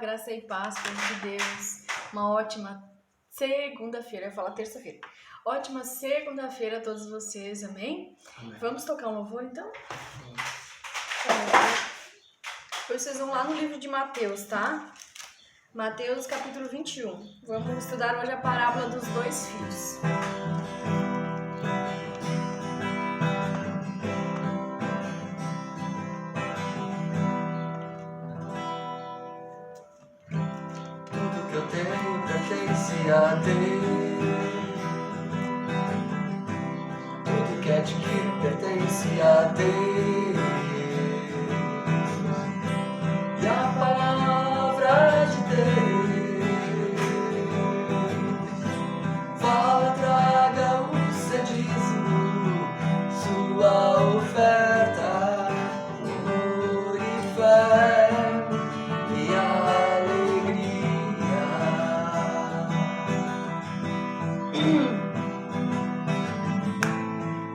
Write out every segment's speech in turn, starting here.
graça e paz, povo de Deus. Uma ótima segunda-feira, eu ia falar terça-feira. Ótima segunda-feira a todos vocês, amém? Vamos tocar um louvor, então? Depois vocês vão lá no livro de Mateus, tá? Mateus, capítulo 21. Vamos estudar hoje a parábola dos dois filhos. Tudo que eu tenho pertence a Deus. Tudo que adquiro pertence a Deus. E a palavra de Deus fala, traga o seu dízimo, sua oferta, amor e fé e alegria.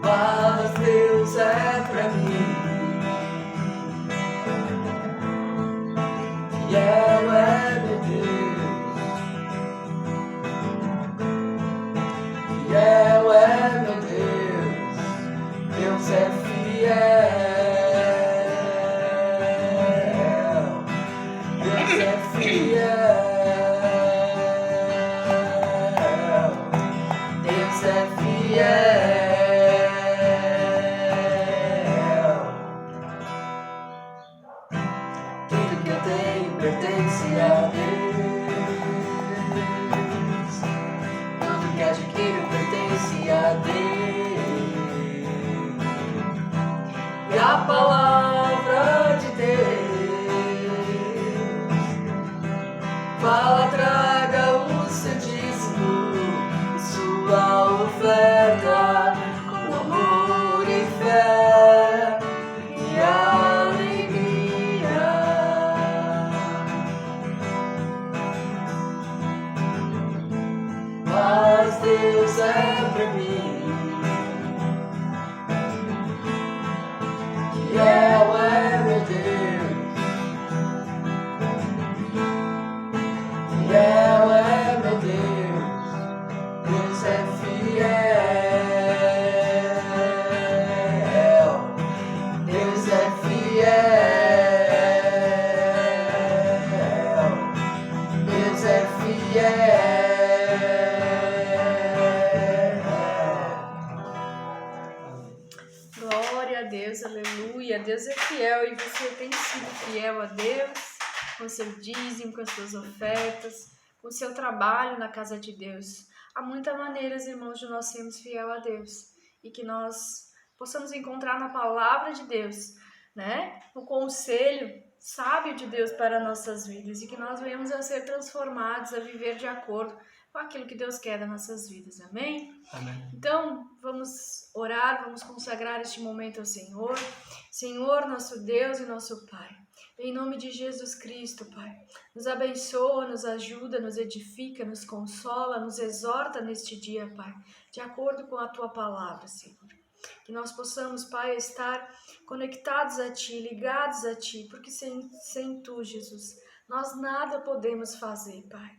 Mas Deus é pra mim, fiel é meu Deus, fiel é meu Deus, Deus é fiel, Deus é fiel, Deus é fiel. Tudo que eu tenho pertence a Deus. Tudo que adquiro pertence a Deus. E a palavra de Deus fala, traga o seu dízimo, sua oferta, com amor e fé e alegria. Mas Deus é pra mim, fiel é meu Deus, fiel é meu Deus, Deus é fiel, Deus é fiel, Deus é fiel. Glória a Deus, aleluia. Deus é fiel e você tem sido fiel a Deus com o seu dízimo, com as suas ofertas, com o seu trabalho na casa de Deus. Há muitas maneiras, irmãos, de nós sermos fiel a Deus e que nós possamos encontrar na palavra de Deus, né? O conselho sábio de Deus para nossas vidas e que nós venhamos a ser transformados, a viver de acordo com aquilo que Deus quer das nossas vidas, amém? Amém. Então, vamos orar, vamos consagrar este momento ao Senhor. Senhor, nosso Deus e nosso Pai, em nome de Jesus Cristo, Pai, nos abençoa, nos ajuda, nos edifica, nos consola, nos exorta neste dia, Pai, de acordo com a Tua palavra, Senhor. Que nós possamos, Pai, estar conectados a Ti, ligados a Ti, porque sem Tu, Jesus, nós nada podemos fazer, Pai.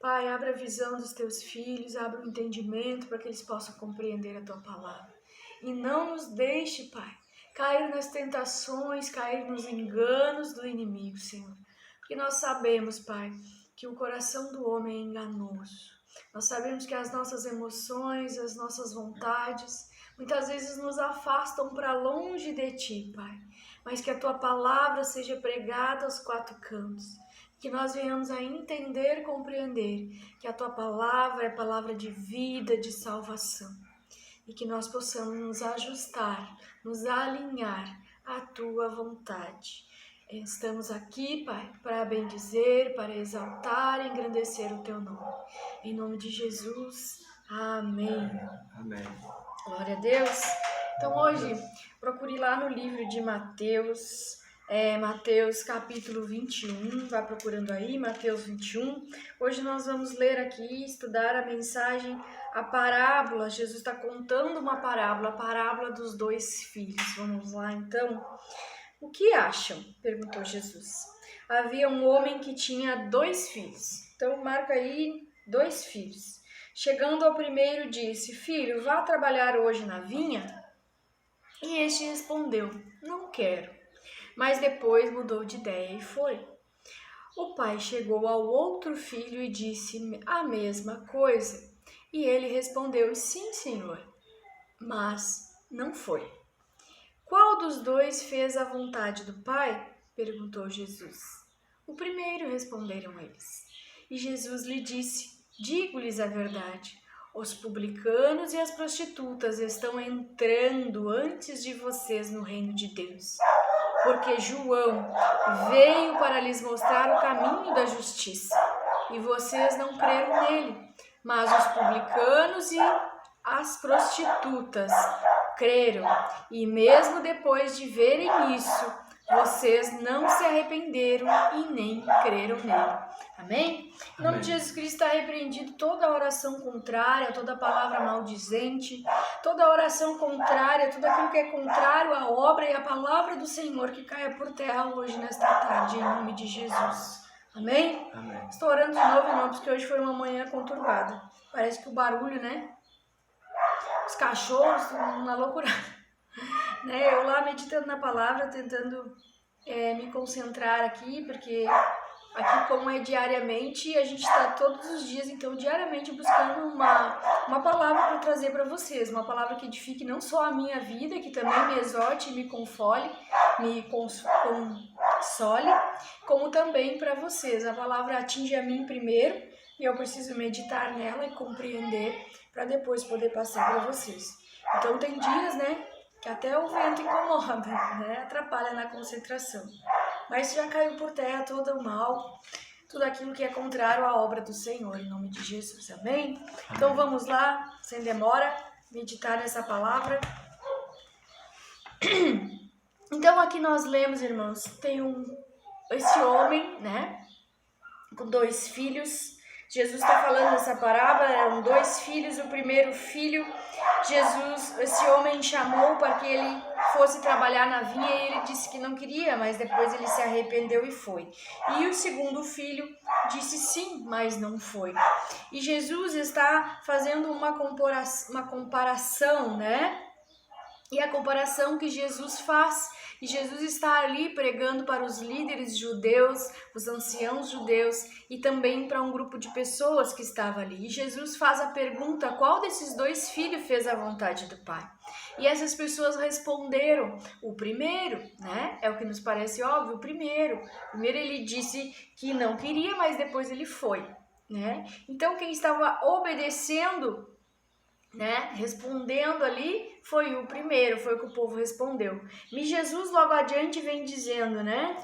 Pai, abra a visão dos Teus filhos, abra o entendimento para que eles possam compreender a Tua palavra. E não nos deixe, Pai, cair nas tentações, cair nos enganos do inimigo, Senhor. Porque nós sabemos, Pai, que o coração do homem é enganoso. Nós sabemos que as nossas emoções, as nossas vontades, muitas vezes nos afastam para longe de Ti, Pai. Mas que a Tua palavra seja pregada aos quatro cantos. Que nós venhamos a entender, compreender que a Tua palavra é palavra de vida, de salvação. E que nós possamos nos ajustar, nos alinhar à Tua vontade. Estamos aqui, Pai, para bendizer, para exaltar e engrandecer o Teu nome. Em nome de Jesus, amém. Amém. Glória a Deus. Então hoje, procure lá no livro de Mateus, Mateus capítulo 21, vai procurando aí, Mateus 21. Hoje nós vamos ler aqui, estudar a mensagem, a parábola. Jesus está contando uma parábola, a parábola dos dois filhos. Vamos lá então. O que acham? Perguntou Jesus. havia um homem que tinha 2 filhos. Então, marca aí 2 filhos. Chegando ao primeiro, disse: Filho, vá trabalhar hoje na vinha? E este respondeu: Não quero. Mas depois mudou de ideia e foi. O pai chegou ao outro filho e disse a mesma coisa. E ele respondeu: Sim, senhor. Mas não foi. Qual dos 2 fez a vontade do pai? Perguntou Jesus. O primeiro, responderam eles. E Jesus lhe disse: Digo-lhes a verdade. Os publicanos e as prostitutas estão entrando antes de vocês no reino de Deus. Porque João veio para lhes mostrar o caminho da justiça, e vocês não creram nele. Mas os publicanos e as prostitutas creram, e mesmo depois de verem isso, vocês não se arrependeram e nem creram nele. Amém? Em nome de Jesus Cristo está repreendido toda oração contrária, toda palavra maldizente, toda oração contrária, tudo aquilo que é contrário à obra e à palavra do Senhor que caia por terra hoje, nesta tarde, em nome de Jesus. Amém? Amém. Estou orando de novo, irmão, porque hoje foi uma manhã conturbada. Parece que o barulho, né? Os cachorros, uma loucura. Né? Eu lá meditando na palavra, tentando me concentrar aqui, porque aqui, como é diariamente, a gente está todos os dias, então, diariamente buscando uma palavra para trazer para vocês, uma palavra que edifique não só a minha vida, que também me exorte, me console, como também para vocês. A palavra atinge a mim primeiro e eu preciso meditar nela e compreender para depois poder passar para vocês. Então, tem dias, né, que até o vento incomoda, né, atrapalha na concentração. Mas já caiu por terra todo o mal, tudo aquilo que é contrário à obra do Senhor, em nome de Jesus, amém? Então vamos lá, sem demora, meditar nessa palavra. Então aqui nós lemos, irmãos, tem esse homem, né, com 2 filhos. Jesus está falando nessa parábola, eram 2 filhos. O primeiro filho, esse homem chamou para que ele fosse trabalhar na vinha e ele disse que não queria, mas depois ele se arrependeu e foi. E o segundo filho disse sim, mas não foi. E Jesus está fazendo uma comparação, né? E a comparação que Jesus faz, e Jesus está ali pregando para os líderes judeus, os anciãos judeus e também para um grupo de pessoas que estava ali. E Jesus faz a pergunta: qual desses 2 filhos fez a vontade do Pai? E essas pessoas responderam: o primeiro, né? É o que nos parece óbvio, o primeiro. Primeiro ele disse que não queria, mas depois ele foi, né? Então quem estava obedecendo, né, respondendo ali, foi o primeiro, foi o que o povo respondeu. E Jesus logo adiante vem dizendo, né,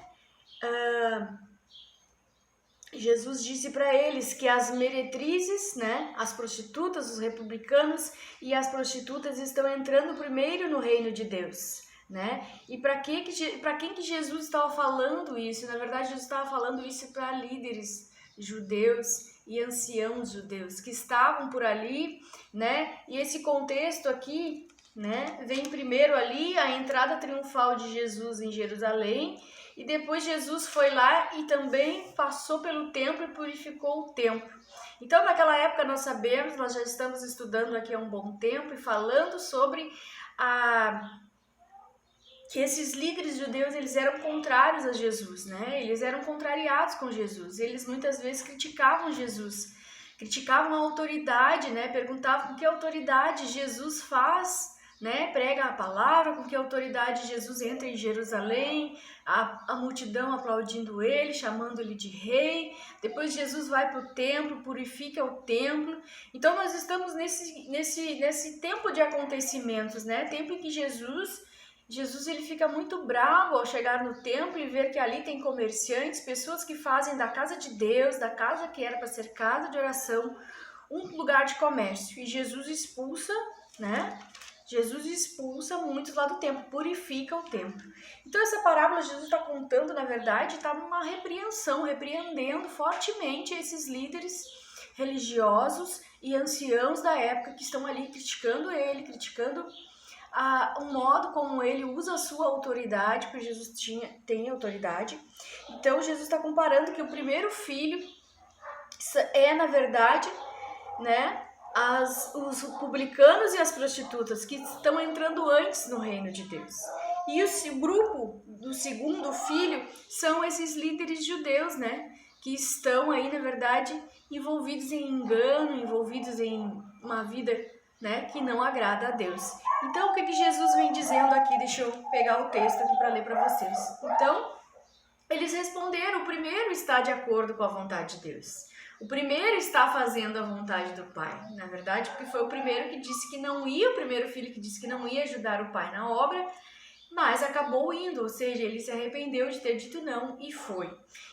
Jesus disse para eles que as meretrizes, né, as prostitutas, os republicanos e as prostitutas estão entrando primeiro no reino de Deus, né? E para quem que Jesus estava falando isso? Na verdade, Jesus estava falando isso para líderes judeus e anciãos judeus que estavam por ali, né? E esse contexto aqui, né, vem primeiro ali a entrada triunfal de Jesus em Jerusalém, e depois Jesus foi lá e também passou pelo templo e purificou o templo. Então, naquela época nós sabemos, nós já estamos estudando aqui há um bom tempo e falando sobre que esses líderes judeus, eles eram contrários a Jesus, né? Eles eram contrariados com Jesus. Eles muitas vezes criticavam Jesus, criticavam a autoridade, né? Perguntavam com que autoridade Jesus faz, né? Prega a palavra, com que autoridade Jesus entra em Jerusalém, a multidão aplaudindo ele, chamando ele de rei. Depois Jesus vai para o templo, purifica o templo. Então nós estamos nesse tempo de acontecimentos, né? Tempo em que Jesus ele fica muito bravo ao chegar no templo e ver que ali tem comerciantes, pessoas que fazem da casa de Deus, da casa que era para ser casa de oração, um lugar de comércio. E Jesus expulsa, né? Jesus expulsa muitos lá do templo, purifica o templo. Então essa parábola Jesus está contando, na verdade, está numa repreensão, repreendendo fortemente esses líderes religiosos e anciãos da época que estão ali criticando ele, criticando o modo como ele usa a sua autoridade, porque Jesus tem autoridade. Então Jesus está comparando que o primeiro filho é, na verdade, né, os publicanos e as prostitutas que estão entrando antes no reino de Deus. E o grupo do segundo filho são esses líderes judeus, né, que estão aí, na verdade, envolvidos em engano, envolvidos em uma vida, né, que não agrada a Deus. Então, o que Jesus vem dizendo aqui? Deixa eu pegar o texto aqui para ler para vocês. Então, eles responderam: o primeiro está de acordo com a vontade de Deus. O primeiro está fazendo a vontade do Pai. Na verdade, porque foi o primeiro que disse que não ia, o primeiro filho que disse que não ia ajudar o Pai na obra, mas acabou indo, ou seja, ele se arrependeu de ter dito não e foi.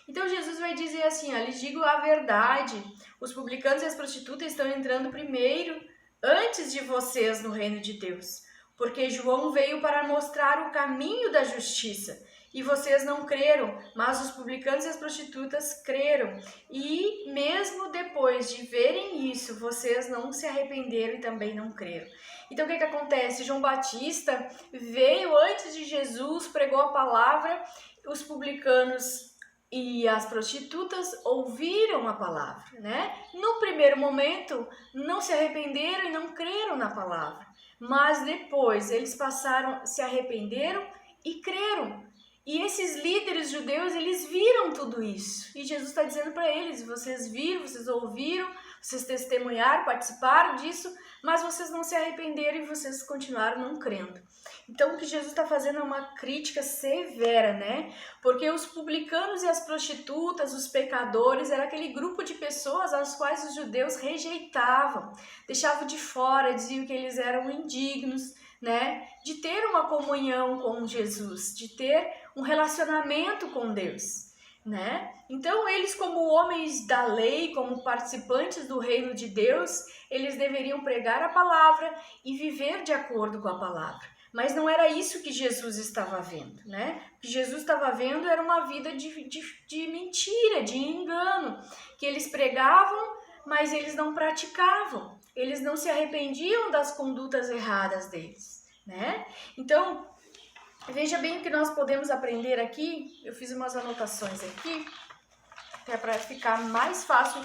Então Jesus vai dizer assim, lhes digo a verdade, os publicanos e as prostitutas estão entrando primeiro, antes de vocês no reino de Deus, porque João veio para mostrar o caminho da justiça, e vocês não creram, mas os publicanos e as prostitutas creram. E mesmo depois de verem isso, vocês não se arrependeram e também não creram. Então o que acontece? João Batista veio antes de Jesus, pregou a palavra, os publicanos e as prostitutas ouviram a palavra, né? No primeiro momento, não se arrependeram e não creram na palavra. Mas depois eles se arrependeram e creram. E esses líderes judeus, eles viram tudo isso. E Jesus está dizendo para eles: vocês viram, vocês ouviram, vocês testemunharam, participaram disso, mas vocês não se arrependeram e vocês continuaram não crendo. Então, o que Jesus está fazendo é uma crítica severa, né? Porque os publicanos e as prostitutas, os pecadores, era aquele grupo de pessoas às quais os judeus rejeitavam, deixavam de fora, diziam que eles eram indignos, né, de ter uma comunhão com Jesus, de ter um relacionamento com Deus, né? Então eles, como homens da lei, como participantes do reino de Deus, eles deveriam pregar a palavra e viver de acordo com a palavra. Mas não era isso que Jesus estava vendo, né? O que Jesus estava vendo era uma vida de mentira, de engano, que eles pregavam, mas eles não praticavam. Eles não se arrependiam das condutas erradas deles, né? Então, veja bem o que nós podemos aprender aqui. Eu fiz umas anotações aqui, até para ficar mais fácil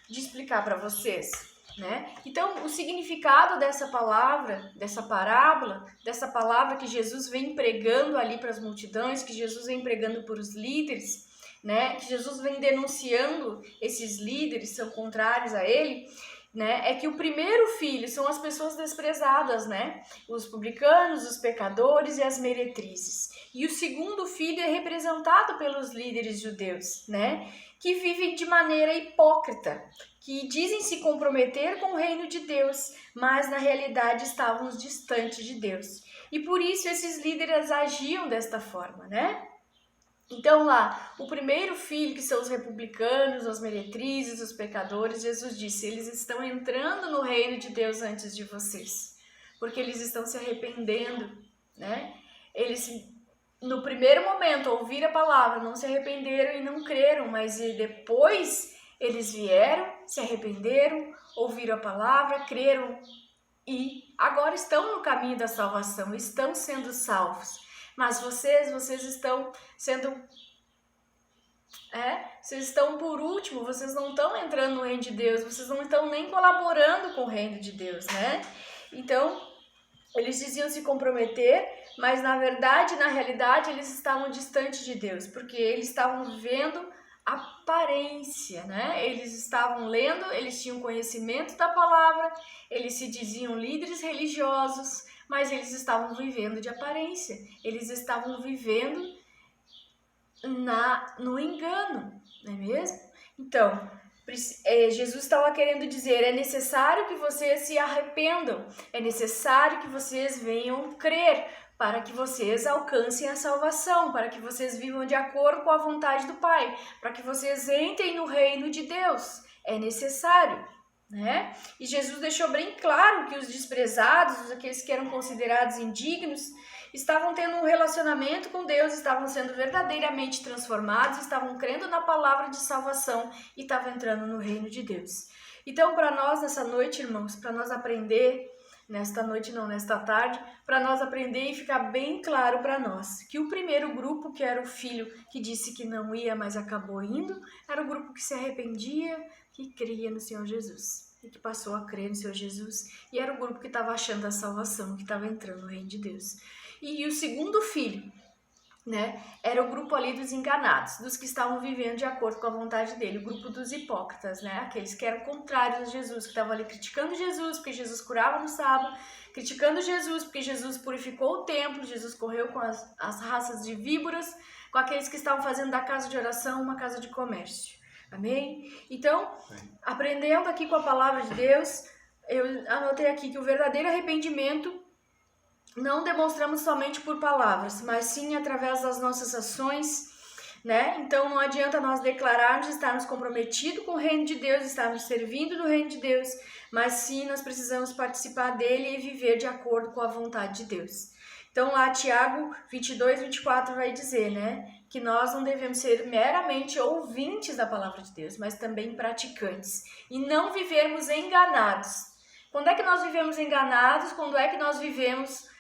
de explicar para vocês, né? Então, o significado dessa palavra, dessa parábola, dessa palavra que Jesus vem pregando ali para as multidões, que Jesus vem pregando para os líderes, né? Que Jesus vem denunciando esses líderes, são contrários a ele, né, é que o primeiro filho são as pessoas desprezadas, né, os publicanos, os pecadores e as meretrizes. E o segundo filho é representado pelos líderes judeus, né, que vivem de maneira hipócrita, que dizem se comprometer com o reino de Deus, mas na realidade estavam distantes de Deus. E por isso esses líderes agiam desta forma, né? Então lá, o primeiro filho, que são os republicanos, as meretrizes, os pecadores, Jesus disse: eles estão entrando no reino de Deus antes de vocês, porque eles estão se arrependendo, né? Eles, no primeiro momento, ouviram a palavra, não se arrependeram e não creram, mas depois eles vieram, se arrependeram, ouviram a palavra, creram e agora estão no caminho da salvação, estão sendo salvos. Mas vocês estão sendo, vocês estão por último, vocês não estão entrando no reino de Deus, vocês não estão nem colaborando com o reino de Deus, né? Então, eles diziam se comprometer, mas na verdade, na realidade, eles estavam distantes de Deus, porque eles estavam vendo aparência, né? Eles estavam lendo, eles tinham conhecimento da palavra, eles se diziam líderes religiosos, mas eles estavam vivendo de aparência, eles estavam vivendo no engano, não é mesmo? Então, Jesus estava querendo dizer, é necessário que vocês se arrependam, é necessário que vocês venham crer, para que vocês alcancem a salvação, para que vocês vivam de acordo com a vontade do Pai, para que vocês entrem no reino de Deus, é necessário. Né? E Jesus deixou bem claro que os desprezados, aqueles que eram considerados indignos, estavam tendo um relacionamento com Deus, estavam sendo verdadeiramente transformados, estavam crendo na palavra de salvação e estavam entrando no reino de Deus. Então, para nós nessa noite, irmãos, para nós aprender, nesta noite não, nesta tarde, para nós aprender e ficar bem claro para nós que o primeiro grupo, que era o filho que disse que não ia, mas acabou indo, era o grupo que se arrependia, que cria no Senhor Jesus e que passou a crer no Senhor Jesus, e era o grupo que estava achando a salvação, que estava entrando no reino de Deus. E o segundo filho, né, era o grupo ali dos enganados, dos que estavam vivendo de acordo com a vontade dele, o grupo dos hipócritas, né, aqueles que eram contrários a Jesus, que estavam ali criticando Jesus, porque Jesus curava no sábado, criticando Jesus, porque Jesus purificou o templo, Jesus correu com as raças de víboras, com aqueles que estavam fazendo da casa de oração uma casa de comércio. Amém? Então, aprendendo aqui com a palavra de Deus, eu anotei aqui que o verdadeiro arrependimento não demonstramos somente por palavras, mas sim através das nossas ações, né? Então não adianta nós declararmos estarmos comprometidos com o reino de Deus, estarmos servindo no reino de Deus, mas sim nós precisamos participar dele e viver de acordo com a vontade de Deus. Então lá Tiago 22, 24 vai dizer, né, que nós não devemos ser meramente ouvintes da palavra de Deus, mas também praticantes, e não vivermos enganados. Quando é que nós vivemos enganados? Quando é que nós vivemos?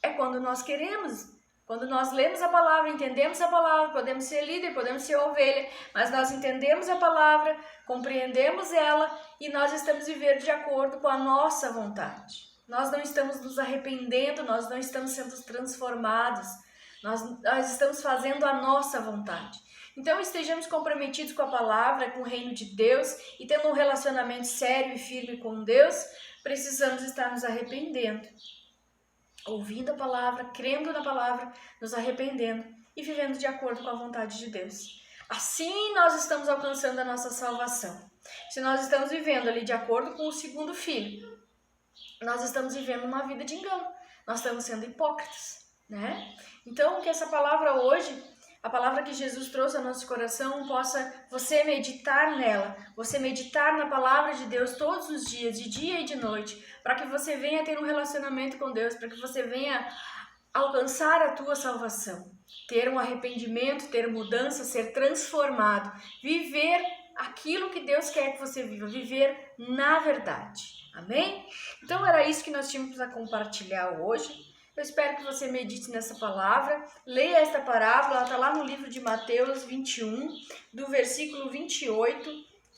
É quando nós queremos. Quando nós lemos a palavra, entendemos a palavra, podemos ser líder, podemos ser ovelha, mas nós entendemos a palavra, compreendemos ela e nós estamos vivendo de acordo com a nossa vontade. Nós não estamos nos arrependendo, nós não estamos sendo transformados, nós estamos fazendo a nossa vontade. Então estejamos comprometidos com a palavra, com o reino de Deus e tendo um relacionamento sério e firme com Deus, precisamos estar nos arrependendo. Ouvindo a palavra, crendo na palavra, nos arrependendo e vivendo de acordo com a vontade de Deus. Assim nós estamos alcançando a nossa salvação. Se nós estamos vivendo ali de acordo com o segundo filho, nós estamos vivendo uma vida de engano. Nós estamos sendo hipócritas, né? Então, que essa palavra hoje, a palavra que Jesus trouxe ao nosso coração, possa você meditar nela, você meditar na palavra de Deus todos os dias, de dia e de noite, para que você venha ter um relacionamento com Deus, para que você venha alcançar a tua salvação, ter um arrependimento, ter mudança, ser transformado, viver aquilo que Deus quer que você viva, viver na verdade. Amém? Então era isso que nós tínhamos a compartilhar hoje. Eu espero que você medite nessa palavra, leia esta parábola, ela está lá no livro de Mateus 21, do versículo 28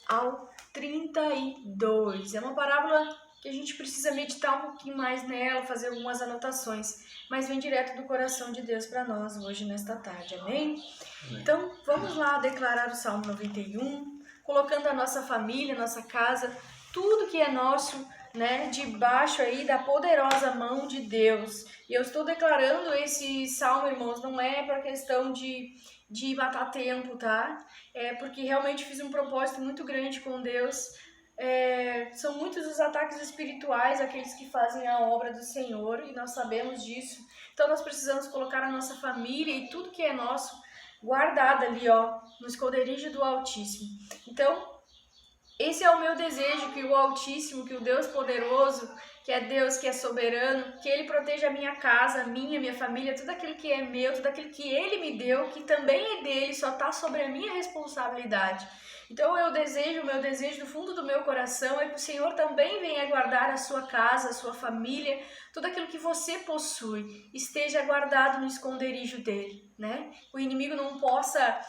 ao 32. É uma parábola que a gente precisa meditar um pouquinho mais nela, fazer algumas anotações, mas vem direto do coração de Deus para nós hoje, nesta tarde. Amém? Então, vamos lá declarar o Salmo 91, colocando a nossa família, nossa casa, tudo que é nosso, né, debaixo aí da poderosa mão de Deus. E eu estou declarando esse salmo, irmãos, não é para questão de matar tempo, tá? É porque realmente fiz um propósito muito grande com Deus. São muitos os ataques espirituais, aqueles que fazem a obra do Senhor, e nós sabemos disso. Então nós precisamos colocar a nossa família e tudo que é nosso guardado ali, ó, no esconderijo do Altíssimo. Então, esse é o meu desejo, que o Altíssimo, que o Deus poderoso, que é Deus, que é soberano, que Ele proteja a minha casa, a minha família, tudo aquilo que é meu, tudo aquilo que Ele me deu, que também é dele, só está sobre a minha responsabilidade. Então o meu desejo do fundo do meu coração é que o Senhor também venha guardar a sua casa, a sua família, tudo aquilo que você possui, esteja guardado no esconderijo dele, né? O inimigo não possa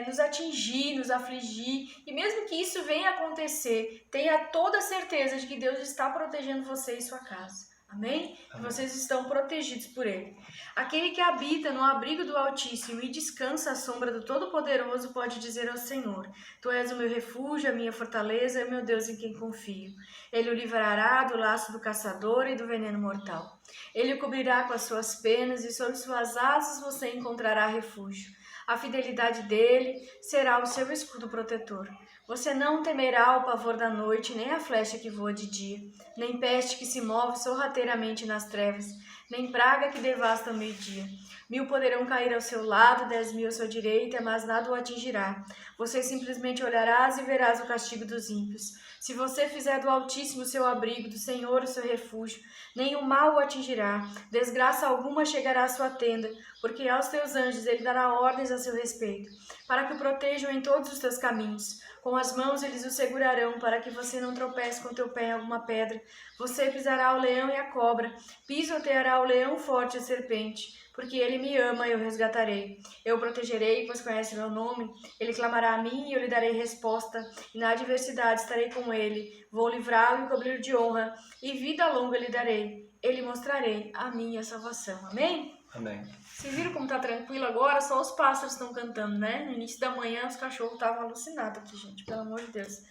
nos atingir, nos afligir, e mesmo que isso venha acontecer, tenha toda a certeza de que Deus está protegendo você e sua casa. Amém? Que vocês estão protegidos por Ele. Aquele que habita no abrigo do Altíssimo e descansa à sombra do Todo-Poderoso pode dizer ao Senhor: Tu és o meu refúgio, a minha fortaleza, é o meu Deus em quem confio. Ele o livrará do laço do caçador e do veneno mortal. Ele o cobrirá com as suas penas e sob suas asas você encontrará refúgio. A fidelidade dele será o seu escudo protetor. Você não temerá o pavor da noite, nem a flecha que voa de dia, nem peste que se move sorrateiramente nas trevas, nem praga que devasta ao meio-dia. 1000 poderão cair ao seu lado, 10.000 à sua direita, mas nada o atingirá. Você simplesmente olharás e verás o castigo dos ímpios. Se você fizer do Altíssimo o seu abrigo, do Senhor o seu refúgio, nenhum mal o atingirá, desgraça alguma chegará à sua tenda, porque aos teus anjos ele dará ordens a seu respeito, para que o protejam em todos os teus caminhos. Com as mãos eles o segurarão, para que você não tropece com teu pé em alguma pedra. Você pisará o leão e a cobra, pisoteará o leão forte e a serpente. Porque ele me ama e eu resgatarei. Eu o protegerei, pois conhece meu nome. Ele clamará a mim e eu lhe darei resposta. E na adversidade estarei com ele. Vou livrá-lo e cobri-lo de honra. E vida longa lhe darei. Ele mostrarei a minha salvação. Amém? Amém. Vocês viram como tá tranquilo agora? Só os pássaros estão cantando, né? No início da manhã os cachorros estavam alucinados aqui, gente. Pelo amor de Deus.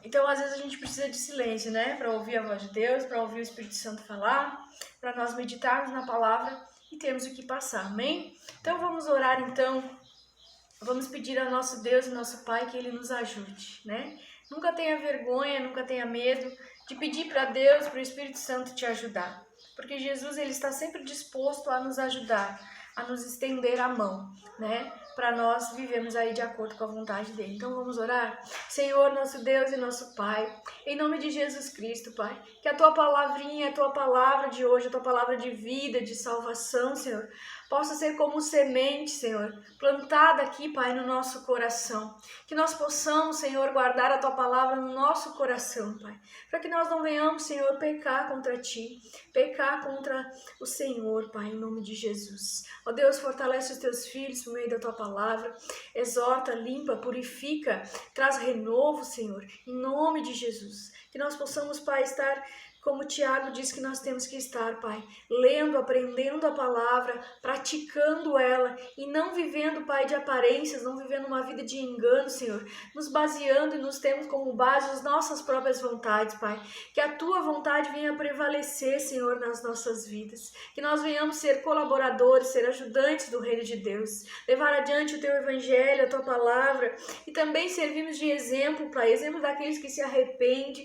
Então, às vezes a gente precisa de silêncio, né? Para ouvir a voz de Deus, para ouvir o Espírito Santo falar, para nós meditarmos na palavra e temos o que passar, amém? Então vamos orar então, vamos pedir ao nosso Deus e nosso Pai que Ele nos ajude, né? Nunca tenha vergonha, nunca tenha medo de pedir para Deus, para o Espírito Santo te ajudar, porque Jesus Ele está sempre disposto a nos ajudar, a nos estender a mão, né? Para nós vivermos aí de acordo com a vontade dele. Então vamos orar? Senhor, nosso Deus e nosso Pai, em nome de Jesus Cristo, Pai, que a Tua palavrinha, a Tua palavra de hoje, a Tua palavra de vida, de salvação, Senhor, possa ser como semente, Senhor, plantada aqui, Pai, no nosso coração. Que nós possamos, Senhor, guardar a Tua palavra no nosso coração, Pai, para que nós não venhamos, Senhor, pecar contra Ti, pecar contra o Senhor, Pai, em nome de Jesus. Ó Deus, fortalece os Teus filhos por meio da Tua palavra, exorta, limpa, purifica, traz renovo, Senhor, em nome de Jesus. Que nós possamos, Pai, estar como Tiago diz que nós temos que estar, Pai, lendo, aprendendo a palavra, praticando ela e não vivendo, Pai, de aparências, não vivendo uma vida de engano, Senhor, nos baseando e nos temos como base as nossas próprias vontades, Pai. Que a Tua vontade venha prevalecer, Senhor, nas nossas vidas. Que nós venhamos ser colaboradores, ser ajudantes do reino de Deus, levar adiante o Teu evangelho, a Tua palavra e também servirmos de exemplo, Pai, exemplo daqueles que se arrependem,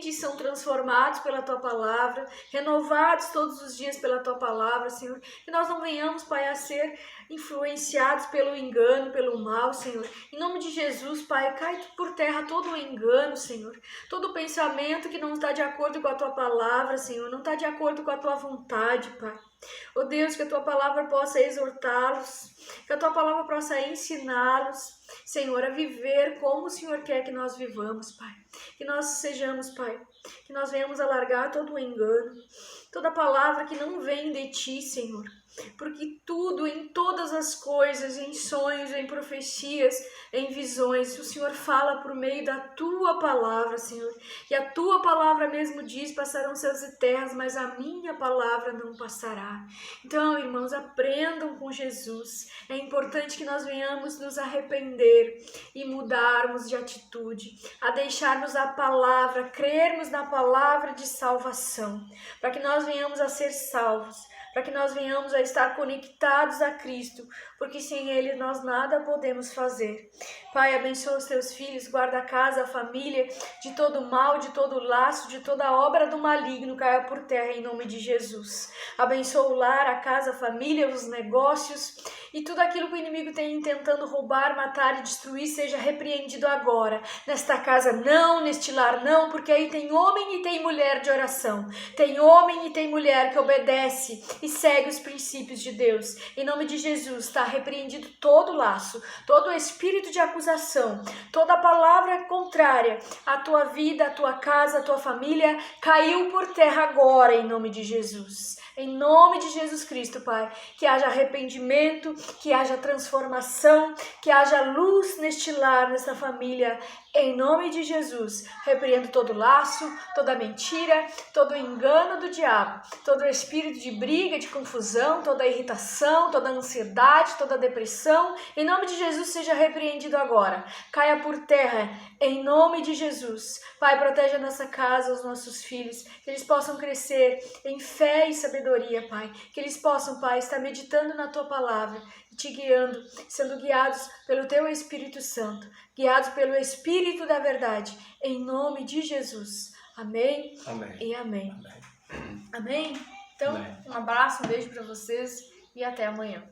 e são transformados pela Tua palavra, renovados todos os dias pela Tua palavra, Senhor. Que nós não venhamos, Pai, a ser influenciados pelo engano, pelo mal, Senhor. Em nome de Jesus, Pai, cai por terra todo o engano, Senhor. Todo pensamento que não está de acordo com a Tua palavra, Senhor, não está de acordo com a Tua vontade, Pai. Ó Deus, que a Tua palavra possa exortá-los, que a Tua palavra possa ensiná-los, Senhor, a viver como o Senhor quer que nós vivamos, Pai. Que nós sejamos, Pai, que nós venhamos a largar todo o engano, toda palavra que não vem de Ti, Senhor. Porque tudo, em todas as coisas, em sonhos, em profecias, em visões, o Senhor fala por meio da Tua palavra, Senhor. E a Tua palavra mesmo diz, passarão céus e terras, mas a minha palavra não passará. Então, irmãos, aprendam com Jesus. É importante que nós venhamos nos arrepender e mudarmos de atitude, a deixarmos a palavra, crermos na palavra de salvação, para que nós venhamos a ser salvos, para que nós venhamos a estar conectados a Cristo, porque sem Ele nós nada podemos fazer. Pai, abençoa os Teus filhos, guarda a casa, a família, de todo mal, de todo laço, de toda obra do maligno, caia por terra em nome de Jesus. Abençoa o lar, a casa, a família, os negócios e tudo aquilo que o inimigo tem tentando roubar, matar e destruir, seja repreendido agora. Nesta casa não, neste lar não, porque aí tem homem e tem mulher de oração, tem homem e tem mulher que obedece e segue os princípios de Deus. Em nome de Jesus, está repreendido todo laço, todo espírito de acusação, toda palavra contrária à tua vida, à tua casa, à tua família, caiu por terra agora, em nome de Jesus. Em nome de Jesus Cristo, Pai, que haja arrependimento, que haja transformação, que haja luz neste lar, nesta família. Em nome de Jesus, repreendo todo laço, toda mentira, todo engano do diabo, todo espírito de briga, de confusão, toda irritação, toda ansiedade, toda depressão. Em nome de Jesus, seja repreendido agora. Caia por terra, em nome de Jesus. Pai, proteja a nossa casa, os nossos filhos, que eles possam crescer em fé e sabedoria, Pai. Que eles possam, Pai, estar meditando na Tua palavra, te guiando, sendo guiados pelo Teu Espírito Santo, guiados pelo Espírito da verdade, em nome de Jesus. Amém, Amém. E amém. Amém. Amém? Então, Amém. um abraço, um beijo para vocês e até amanhã.